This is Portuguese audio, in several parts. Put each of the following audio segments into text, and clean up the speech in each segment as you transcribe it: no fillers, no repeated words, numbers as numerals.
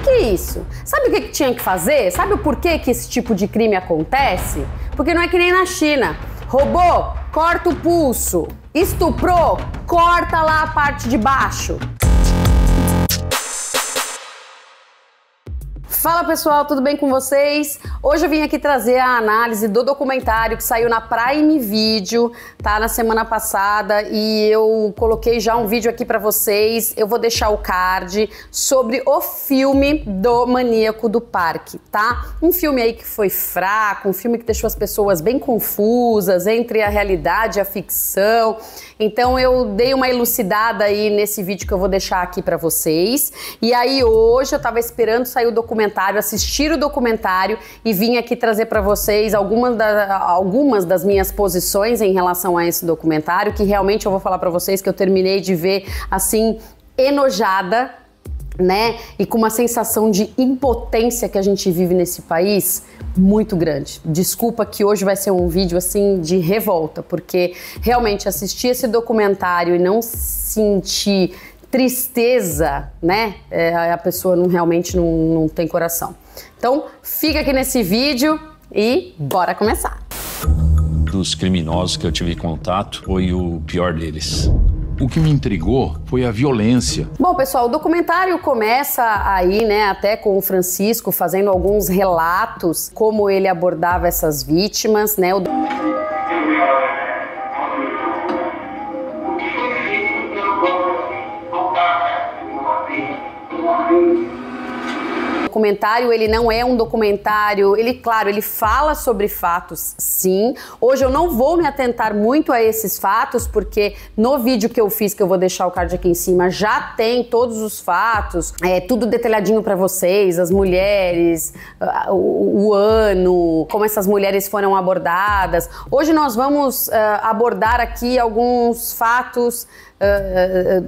que isso? Sabe o que tinha que fazer? Sabe o porquê que esse tipo de crime acontece? Porque não é que nem na China. Roubou, corta o pulso. Estuprou, corta lá a parte de baixo. Fala pessoal, tudo bem com vocês? Hoje eu vim aqui trazer a análise do documentário que saiu na Prime Video, tá? Na semana passada, e eu coloquei já um vídeo aqui pra vocês. Eu vou deixar o card sobre o filme do Maníaco do Parque, tá? Um filme aí que foi fraco, um filme que deixou as pessoas bem confusas entre a realidade e a ficção. Então eu dei uma elucidada aí nesse vídeo que eu vou deixar aqui pra vocês. E aí hoje eu tava esperando sair o documentário, assistir o documentário e vim aqui trazer para vocês algumas das minhas posições em relação a esse documentário, que realmente eu vou falar para vocês que eu terminei de ver assim enojada, né? E com uma sensação de impotência que a gente vive nesse país muito grande. Desculpa que hoje vai ser um vídeo assim de revolta, porque realmente assistir esse documentário e não sentir tristeza, né? A pessoa realmente não tem coração. Então, fica aqui nesse vídeo e bora começar. Dos criminosos que eu tive contato, foi o pior deles. O que me intrigou foi a violência. Bom, pessoal, o documentário começa aí, né, até com o Francisco fazendo alguns relatos como ele abordava essas vítimas, né? O documentário, ele não é um documentário, claro, ele fala sobre fatos, sim. Hoje eu não vou me atentar muito a esses fatos, porque no vídeo que eu fiz, que eu vou deixar o card aqui em cima, já tem todos os fatos, tudo detalhadinho pra vocês, as mulheres, o ano, como essas mulheres foram abordadas. Hoje nós vamos abordar aqui alguns fatos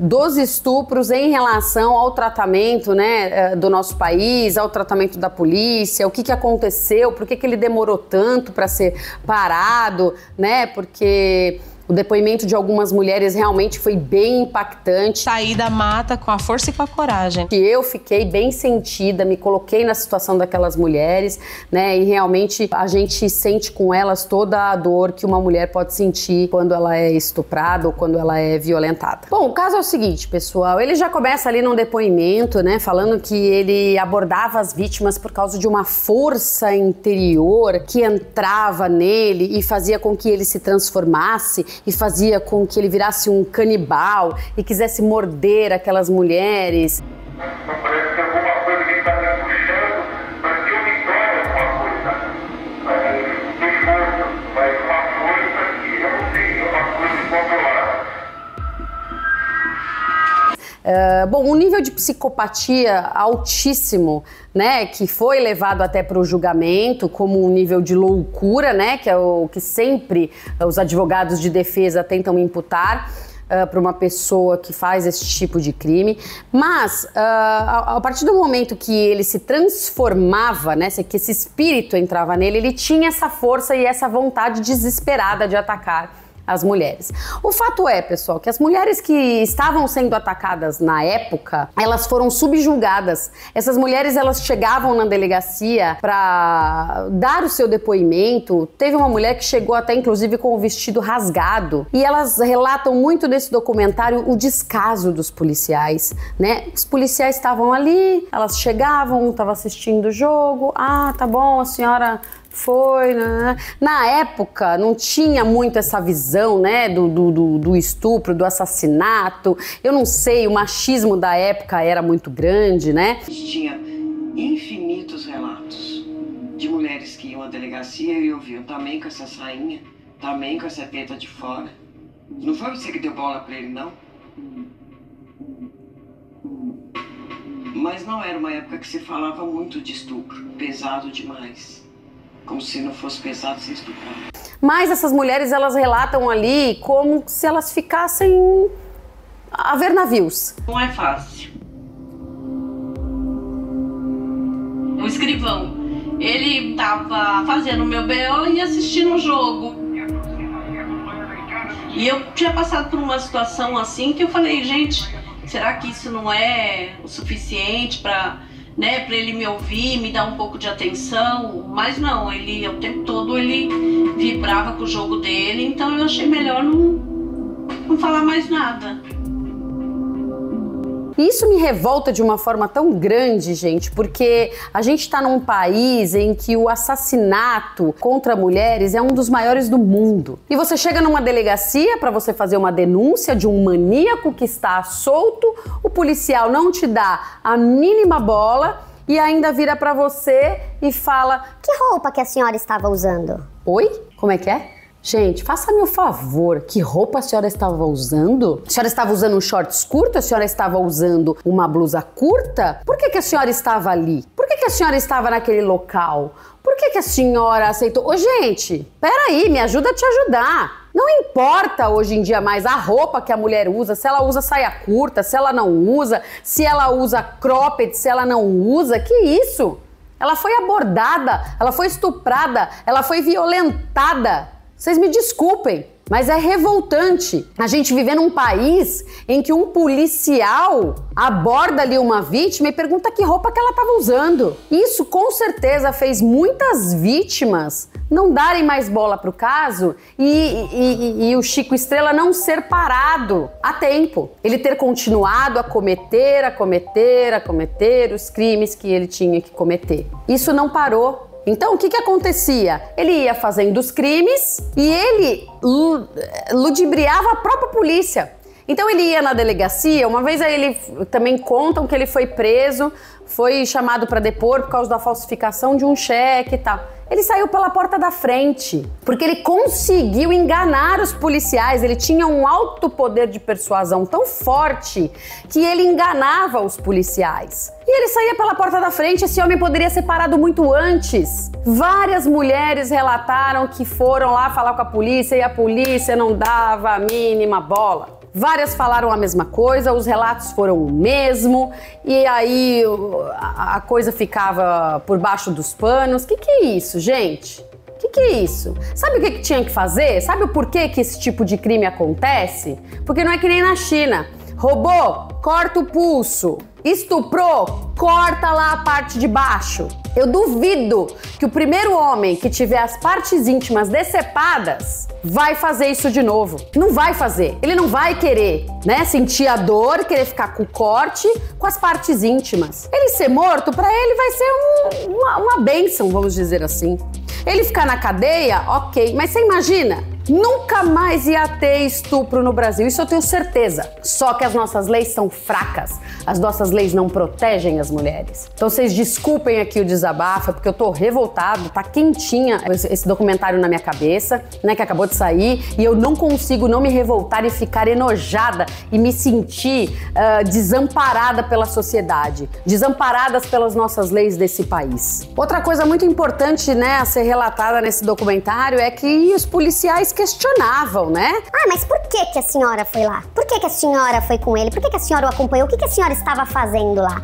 dos estupros em relação ao tratamento, né, do nosso país, ao tratamento da polícia, o que aconteceu, por que ele demorou tanto para ser parado, né, porque o depoimento de algumas mulheres realmente foi bem impactante. Saí da mata com a força e com a coragem. Eu fiquei bem sentida, me coloquei na situação daquelas mulheres, né? E realmente a gente sente com elas toda a dor que uma mulher pode sentir quando ela é estuprada ou quando ela é violentada. Bom, o caso é o seguinte, pessoal, ele já começa ali num depoimento, né? Falando que ele abordava as vítimas por causa de uma força interior que entrava nele e fazia com que ele se transformasse e fazia com que ele virasse um canibal e quisesse morder aquelas mulheres. Parece que alguma coisa que está me puxando para que eu me torne alguma coisa. De força, mas uma força que eu não sei, é uma coisa incontrolável. Bom, um nível de psicopatia altíssimo, né, que foi levado até para o julgamento como um nível de loucura, né, que é o que sempre os advogados de defesa tentam imputar para uma pessoa que faz esse tipo de crime. Mas a partir do momento que ele se transformava, né, que esse espírito entrava nele, ele tinha essa força e essa vontade desesperada de atacar as mulheres. O fato é, pessoal, que as mulheres que estavam sendo atacadas na época, elas foram subjugadas. Essas mulheres, elas chegavam na delegacia para dar o seu depoimento. Teve uma mulher que chegou até, inclusive, com o vestido rasgado. E elas relatam muito nesse documentário o descaso dos policiais, né? Os policiais estavam ali, elas chegavam, estavam assistindo o jogo. Ah, tá bom, a senhora foi, né? Na época não tinha muito essa visão, né, do estupro, do assassinato. Eu não sei, o machismo da época era muito grande, né? Tinha infinitos relatos de mulheres que iam à delegacia e ouviam também com essa sainha, também com essa teta de fora. Não foi você que deu bola pra ele, não? Mas não era uma época que se falava muito de estupro, pesado demais. Como se não fosse pesado ser estuprado. Mas essas mulheres, elas relatam ali como se elas ficassem a ver navios. Não é fácil. O escrivão, ele tava fazendo o meu BO e assistindo o jogo. E eu tinha passado por uma situação assim que eu falei, gente, será que isso não é o suficiente para né, para ele me ouvir, me dar um pouco de atenção, mas não, ele o tempo todo ele vibrava com o jogo dele, então eu achei melhor não falar mais nada. Isso me revolta de uma forma tão grande, gente, porque a gente está num país em que o assassinato contra mulheres é um dos maiores do mundo. E você chega numa delegacia para você fazer uma denúncia de um maníaco que está solto, o policial não te dá a mínima bola e ainda vira para você e fala: que roupa que a senhora estava usando? Oi? Como é que é? Gente, faça-me o favor, que roupa a senhora estava usando? A senhora estava usando um shorts curto? A senhora estava usando uma blusa curta? Por que a senhora estava ali? Por que a senhora estava naquele local? Por que a senhora aceitou? Ô, gente, peraí, me ajuda a te ajudar. Não importa hoje em dia mais a roupa que a mulher usa, se ela usa saia curta, se ela não usa, se ela usa cropped, se ela não usa, que isso? Ela foi abordada, ela foi estuprada, ela foi violentada. Vocês me desculpem, mas é revoltante a gente viver num país em que um policial aborda ali uma vítima e pergunta que roupa que ela estava usando. Isso com certeza fez muitas vítimas não darem mais bola pro caso e o Chico Estrela não ser parado a tempo. Ele ter continuado a cometer os crimes que ele tinha que cometer. Isso não parou. Então, o que acontecia? Ele ia fazendo os crimes e ele ludibriava a própria polícia. Então, ele ia na delegacia, uma vez aí ele também contam que ele foi preso, foi chamado para depor por causa da falsificação de um cheque e tal. Ele saiu pela porta da frente, porque ele conseguiu enganar os policiais, ele tinha um alto poder de persuasão tão forte que ele enganava os policiais. E ele saía pela porta da frente, esse homem poderia ser parado muito antes. Várias mulheres relataram que foram lá falar com a polícia e a polícia não dava a mínima bola. Várias falaram a mesma coisa, os relatos foram o mesmo, e aí a coisa ficava por baixo dos panos. Que é isso, gente? Que é isso? Sabe o que tinha que fazer? Sabe o porquê que esse tipo de crime acontece? Porque não é que nem na China. Roubou, corta o pulso. Estuprou, corta lá a parte de baixo. Eu duvido que o primeiro homem que tiver as partes íntimas decepadas vai fazer isso de novo. Não vai fazer. Ele não vai querer, né, sentir a dor, querer ficar com o corte com as partes íntimas. Ele ser morto, pra ele vai ser uma bênção, vamos dizer assim. Ele ficar na cadeia, ok. Mas você imagina? Nunca mais ia ter estupro no Brasil, isso eu tenho certeza. Só que as nossas leis são fracas, as nossas leis não protegem as mulheres. Então vocês desculpem aqui o desabafo, porque eu tô revoltado, tá quentinha esse documentário na minha cabeça, né, que acabou de sair, e eu não consigo não me revoltar e ficar enojada e me sentir desamparada pela sociedade, desamparadas pelas nossas leis desse país. Outra coisa muito importante, né, a ser relatada nesse documentário é que os policiais questionavam, né? Ah, mas por que a senhora foi lá? Por que a senhora foi com ele? Por que a senhora o acompanhou? O que a senhora estava fazendo lá?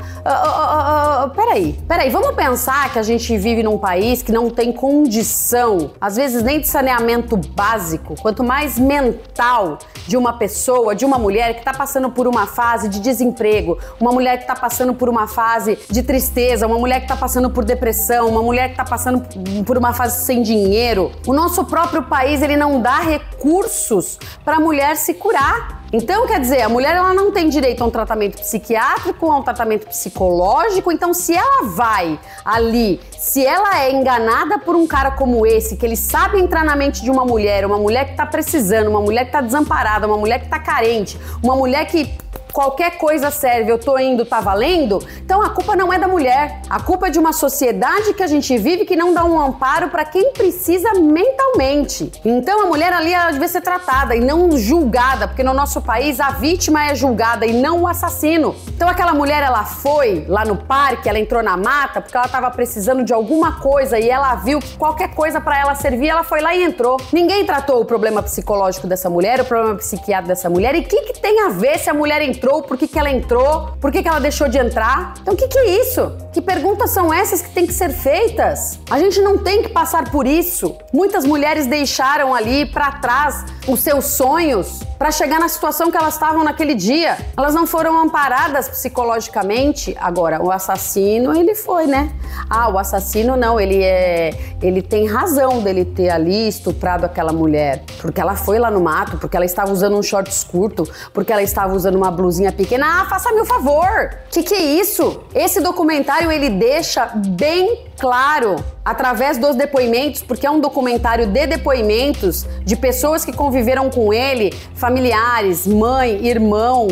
Peraí, vamos pensar que a gente vive num país que não tem condição, às vezes nem de saneamento básico, quanto mais mental de uma pessoa, de uma mulher que está passando por uma fase de desemprego, uma mulher que está passando por uma fase de tristeza, uma mulher que está passando por depressão, uma mulher que está passando por uma fase sem dinheiro. O nosso próprio país, ele não dá recursos para a mulher se curar. Então, quer dizer, a mulher ela não tem direito a um tratamento psiquiátrico, a um tratamento psicológico. Então, se ela vai ali, se ela é enganada por um cara como esse, que ele sabe entrar na mente de uma mulher que está precisando, uma mulher que está desamparada, uma mulher que está carente, uma mulher que qualquer coisa serve, eu tô indo, tá valendo? Então a culpa não é da mulher, a culpa é de uma sociedade que a gente vive que não dá um amparo para quem precisa mentalmente. Então a mulher ali, ela deve ser tratada e não julgada, porque no nosso país a vítima é julgada e não o assassino. Então aquela mulher, ela foi lá no parque, ela entrou na mata porque ela tava precisando de alguma coisa e ela viu que qualquer coisa para ela servir, ela foi lá e entrou. Ninguém tratou o problema psicológico dessa mulher, o problema psiquiátrico dessa mulher, e o que tem a ver se a mulher entrou entrou, por que ela entrou, por que ela deixou de entrar. Então o que é isso? Que perguntas são essas que têm que ser feitas? A gente não tem que passar por isso. Muitas mulheres deixaram ali pra trás os seus sonhos para chegar na situação que elas estavam naquele dia. Elas não foram amparadas psicologicamente. Agora, o assassino, ele foi, né? Ah, o assassino não, ele tem razão dele ter ali estuprado aquela mulher, porque ela foi lá no mato, porque ela estava usando um shorts curto, porque ela estava usando uma blusinha pequena. Ah, faça-me o favor! Que é isso? Esse documentário, ele deixa bem claro, através dos depoimentos, porque é um documentário de depoimentos de pessoas que conviveram com ele, familiares, mãe, irmão,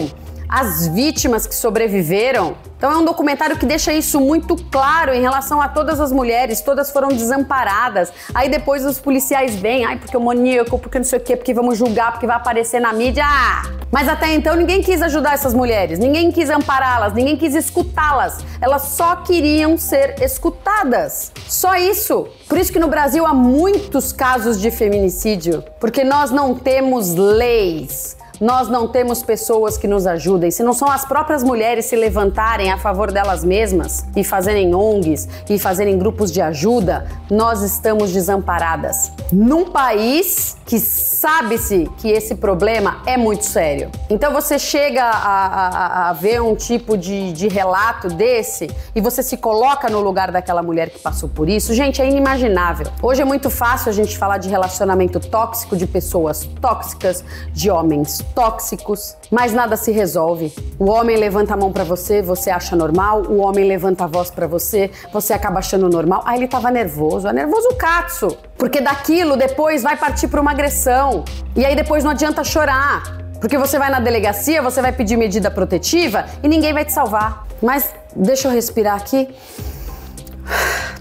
as vítimas que sobreviveram. Então é um documentário que deixa isso muito claro em relação a todas as mulheres, todas foram desamparadas. Aí depois os policiais vêm, ai, porque o maníaco, porque não sei o quê, porque vamos julgar, porque vai aparecer na mídia. Ah! Mas até então ninguém quis ajudar essas mulheres, ninguém quis ampará-las, ninguém quis escutá-las. Elas só queriam ser escutadas. Só isso. Por isso que no Brasil há muitos casos de feminicídio, porque nós não temos leis. Nós não temos pessoas que nos ajudem. Se não são as próprias mulheres se levantarem a favor delas mesmas e fazerem ONGs e fazerem grupos de ajuda, nós estamos desamparadas. Num país que sabe-se que esse problema é muito sério. Então você chega a ver um tipo de relato desse e você se coloca no lugar daquela mulher que passou por isso. Gente, é inimaginável. Hoje é muito fácil a gente falar de relacionamento tóxico, de pessoas tóxicas, de homens tóxicos, mas nada se resolve. O homem levanta a mão pra você, você acha normal. O homem levanta a voz pra você, você acaba achando normal. Ah, ele tava nervoso. É nervoso o catso. Porque daquilo depois vai partir pra uma agressão. E aí depois não adianta chorar. Porque você vai na delegacia, você vai pedir medida protetiva e ninguém vai te salvar. Mas deixa eu respirar aqui.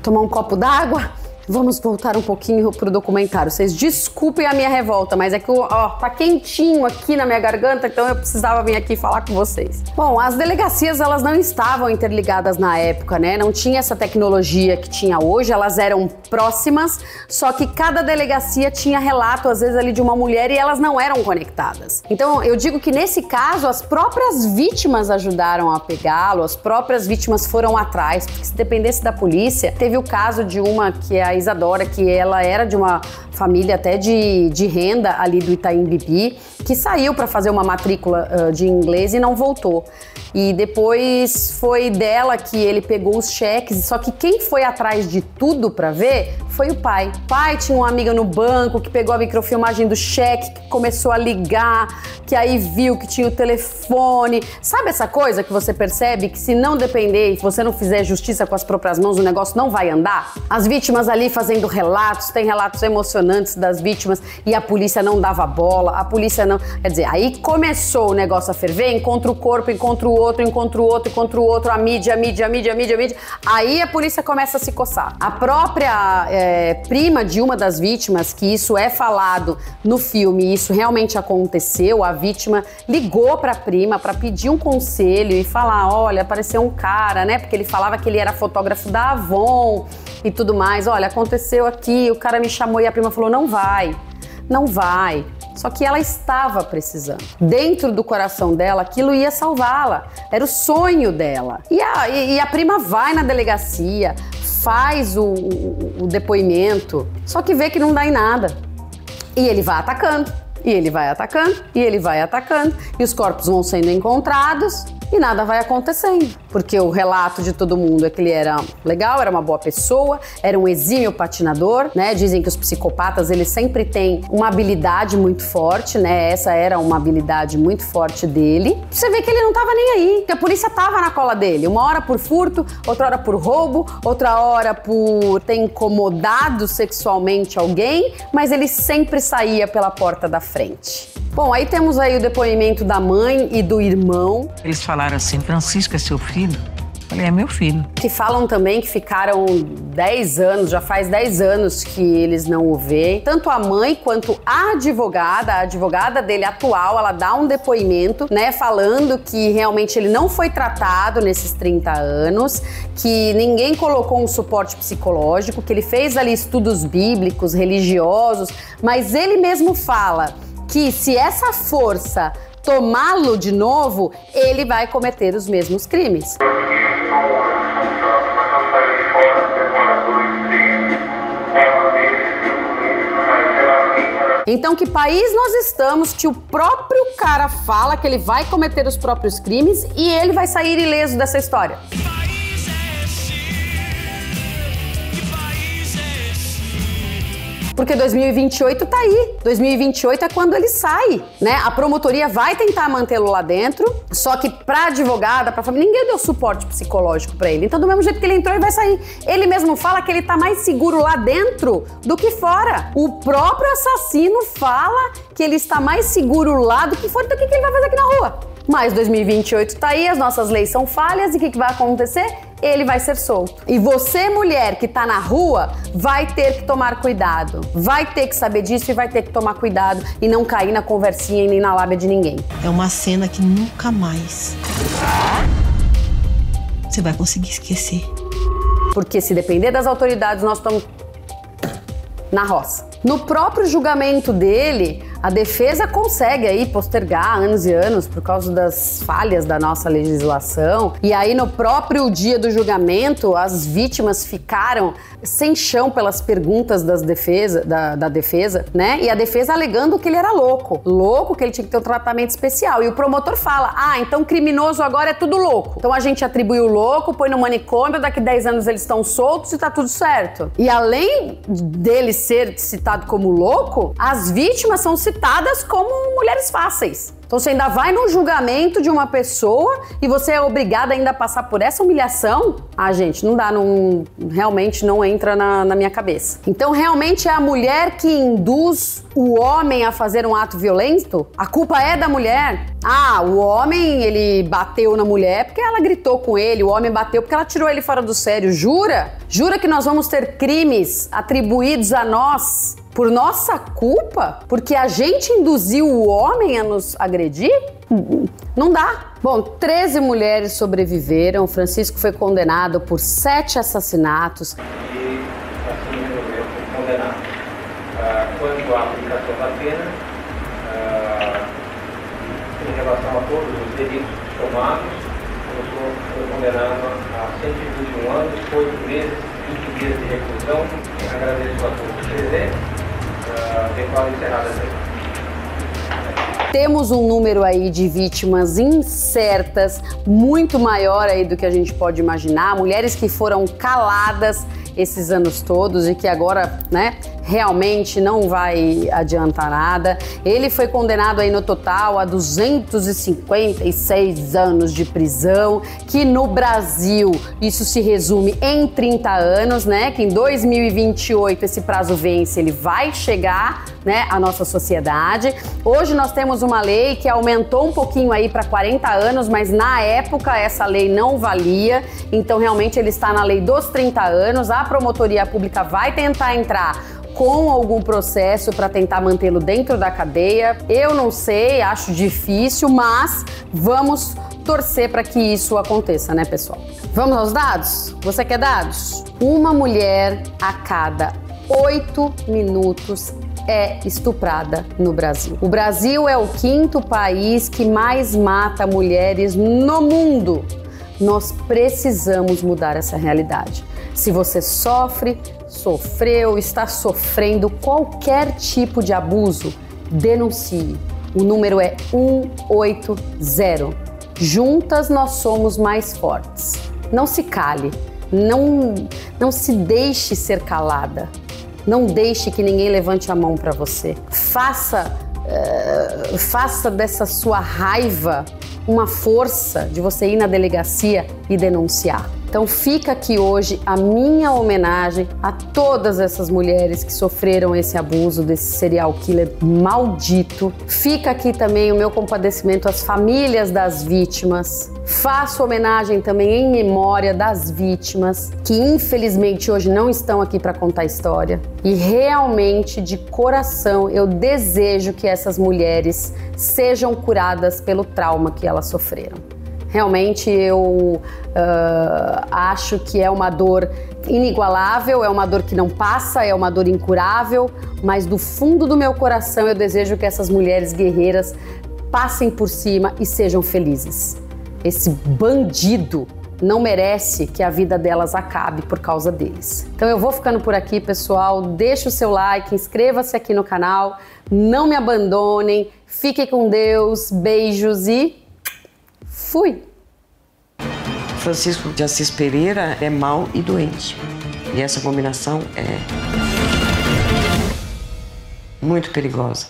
Tomar um copo d'água. Vamos voltar um pouquinho pro documentário. Vocês desculpem a minha revolta, mas é que tá quentinho aqui na minha garganta, então eu precisava vir aqui falar com vocês. Bom, as delegacias, elas não estavam interligadas na época, né? Não tinha essa tecnologia que tinha hoje, elas eram próximas, só que cada delegacia tinha relato, às vezes, ali de uma mulher e elas não eram conectadas. Então, eu digo que nesse caso, as próprias vítimas ajudaram a pegá-lo, as próprias vítimas foram atrás, porque se dependesse da polícia, teve o caso de uma que é a Isadora, que ela era de uma família até de renda ali do Itaim Bibi, que saiu para fazer uma matrícula de inglês e não voltou. E depois foi dela que ele pegou os cheques, só que quem foi atrás de tudo para ver foi o pai. O pai tinha uma amiga no banco que pegou a microfilmagem do cheque, que começou a ligar, que aí viu que tinha o telefone. Sabe essa coisa que você percebe que se não depender e você não fizer justiça com as próprias mãos, o negócio não vai andar? As vítimas ali fazendo relatos, tem relatos emocionantes das vítimas e a polícia não dava bola, a polícia não... Quer dizer, aí começou o negócio a ferver, encontra o corpo, encontra o outro, encontra o outro, encontra o outro, a mídia. Aí a polícia começa a se coçar. A própria prima de uma das vítimas, que isso é falado no filme, isso realmente aconteceu, a vítima ligou pra prima pra pedir um conselho e falar, olha, apareceu um cara, né? Porque ele falava que ele era fotógrafo da Avon e tudo mais. Olha, aconteceu aqui, o cara me chamou e a prima falou, não vai. Só que ela estava precisando. Dentro do coração dela, aquilo ia salvá-la. Era o sonho dela. E a prima vai na delegacia, faz o depoimento, só que vê que não dá em nada. E ele vai atacando, e os corpos vão sendo encontrados e nada vai acontecendo. Porque o relato de todo mundo é que ele era legal, era uma boa pessoa, era um exímio patinador, né? Dizem que os psicopatas, eles sempre têm uma habilidade muito forte, né? Essa era uma habilidade muito forte dele. Você vê que ele não tava nem aí, que a polícia tava na cola dele. Uma hora por furto, outra hora por roubo, outra hora por ter incomodado sexualmente alguém, mas ele sempre saía pela porta da frente. Bom, aí temos aí o depoimento da mãe e do irmão. Eles falaram assim, Francisco é seu filho? Eu falei, é meu filho. Que falam também que ficaram 10 anos, já faz 10 anos que eles não o veem. Tanto a mãe quanto a advogada dele atual, ela dá um depoimento, né, falando que realmente ele não foi tratado nesses 30 anos, que ninguém colocou um suporte psicológico, que ele fez ali estudos bíblicos, religiosos, mas ele mesmo fala que se essa força tomá-lo de novo, ele vai cometer os mesmos crimes. Então, que país nós estamos que o próprio cara fala que ele vai cometer os próprios crimes e ele vai sair ileso dessa história? Porque 2028 tá aí. 2028 é quando ele sai, né? A promotoria vai tentar mantê-lo lá dentro, só que pra advogada, pra família, ninguém deu suporte psicológico pra ele. Então, do mesmo jeito que ele entrou, ele vai sair. Ele mesmo fala que ele tá mais seguro lá dentro do que fora. O próprio assassino fala que ele está mais seguro lá do que fora. Então, o que ele vai fazer aqui na rua? Mas 2028 tá aí, as nossas leis são falhas e o que vai acontecer? Ele vai ser solto. E você, mulher que tá na rua, vai ter que tomar cuidado. Vai ter que saber disso e vai ter que tomar cuidado e não cair na conversinha e nem na lábia de ninguém. É uma cena que nunca mais você vai conseguir esquecer. Porque se depender das autoridades, nós estamos na roça. No próprio julgamento dele, a defesa consegue aí postergar anos e anos por causa das falhas da nossa legislação. E aí no próprio dia do julgamento, as vítimas ficaram sem chão pelas perguntas da defesa, né? E a defesa alegando que ele era louco. Louco, que ele tinha que ter um tratamento especial. E o promotor fala, então criminoso agora é tudo louco. Então a gente atribui o louco, põe no manicômio, daqui 10 anos eles estão soltos e tá tudo certo. E além dele ser citado como louco, as vítimas são citadas como mulheres fáceis. Então você ainda vai no julgamento de uma pessoa e você é obrigada ainda a passar por essa humilhação? Gente, não dá, realmente não entra na minha cabeça. Então realmente é a mulher que induz o homem a fazer um ato violento? A culpa é da mulher? O homem, ele bateu na mulher porque ela gritou com ele, o homem bateu porque ela tirou ele fora do sério. Jura? Jura que nós vamos ter crimes atribuídos a nós por nossa culpa? Porque a gente induziu o homem a nos agredir? Não dá. Bom, 13 mulheres sobreviveram. Francisco foi condenado por 7 assassinatos. E assim resolveu ser condenado. Quanto à aplicação da pena, em relação a todos os delitos tomados, o foi condenado a 121 anos, 8 meses, 20 dias de reclusão. Agradeço a todos os presentes. Declaro encerrada a sessão. Temos um número aí de vítimas incertas, muito maior aí do que a gente pode imaginar. Mulheres que foram caladas esses anos todos e que agora, né, realmente não vai adiantar nada. Ele foi condenado aí no total a 256 anos de prisão, que no Brasil isso se resume em 30 anos, né? Que em 2028 esse prazo vence, ele vai chegar, né, à nossa sociedade. Hoje nós temos uma lei que aumentou um pouquinho aí para 40 anos, mas na época essa lei não valia, então realmente ele está na lei dos 30 anos. A promotoria pública vai tentar entrar com algum processo para tentar mantê-lo dentro da cadeia. Eu não sei, acho difícil, mas vamos torcer para que isso aconteça, né, pessoal? Vamos aos dados? Você quer dados? Uma mulher a cada 8 minutos é estuprada no Brasil. O Brasil é o 5º país que mais mata mulheres no mundo. Nós precisamos mudar essa realidade. Se você sofreu, está sofrendo qualquer tipo de abuso, denuncie. O número é 180. Juntas nós somos mais fortes. Não se cale, não se deixe ser calada. Não deixe que ninguém levante a mão para você. Faça dessa sua raiva uma força de você ir na delegacia e denunciar. Então fica aqui hoje a minha homenagem a todas essas mulheres que sofreram esse abuso desse serial killer maldito. Fica aqui também o meu compadecimento às famílias das vítimas. Faço homenagem também em memória das vítimas que infelizmente hoje não estão aqui para contar a história. E realmente, de coração, eu desejo que essas mulheres sejam curadas pelo trauma que elas sofreram. Realmente eu acho que é uma dor inigualável, é uma dor que não passa, é uma dor incurável, mas do fundo do meu coração eu desejo que essas mulheres guerreiras passem por cima e sejam felizes. Esse bandido não merece que a vida delas acabe por causa deles. Então eu vou ficando por aqui, pessoal. Deixa o seu like, inscreva-se aqui no canal, não me abandonem, fiquem com Deus, beijos e fui! Francisco de Assis Pereira é mau e doente. E essa combinação é muito perigosa.